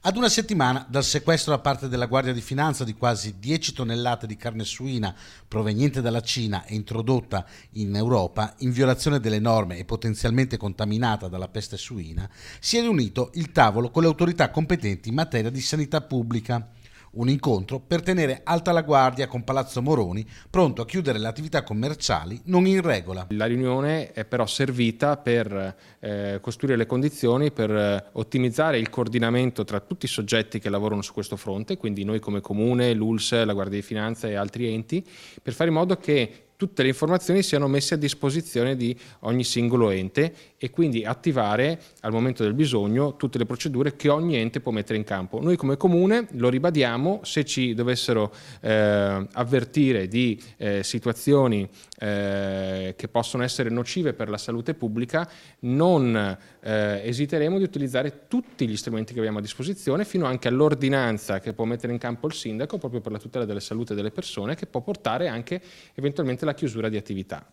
Ad una settimana dal sequestro da parte della Guardia di Finanza di quasi 10 tonnellate di carne suina proveniente dalla Cina e introdotta in Europa in violazione delle norme e potenzialmente contaminata dalla peste suina, si è riunito il tavolo con le autorità competenti in materia di sanità pubblica. Un incontro per tenere alta la guardia con Palazzo Moroni, pronto a chiudere le attività commerciali non in regola. La riunione è però servita per costruire le condizioni per ottimizzare il coordinamento tra tutti i soggetti che lavorano su questo fronte, quindi noi come Comune, l'ULSS, la Guardia di Finanza e altri enti, per fare in modo che tutte le informazioni siano messe a disposizione di ogni singolo ente e quindi attivare al momento del bisogno tutte le procedure che ogni ente può mettere in campo. Noi come Comune lo ribadiamo, se ci dovessero avvertire di situazioni che possono essere nocive per la salute pubblica, non esiteremo di utilizzare tutti gli strumenti che abbiamo a disposizione, fino anche all'ordinanza che può mettere in campo il sindaco proprio per la tutela della salute delle persone, che può portare anche eventualmente la chiusura di attività.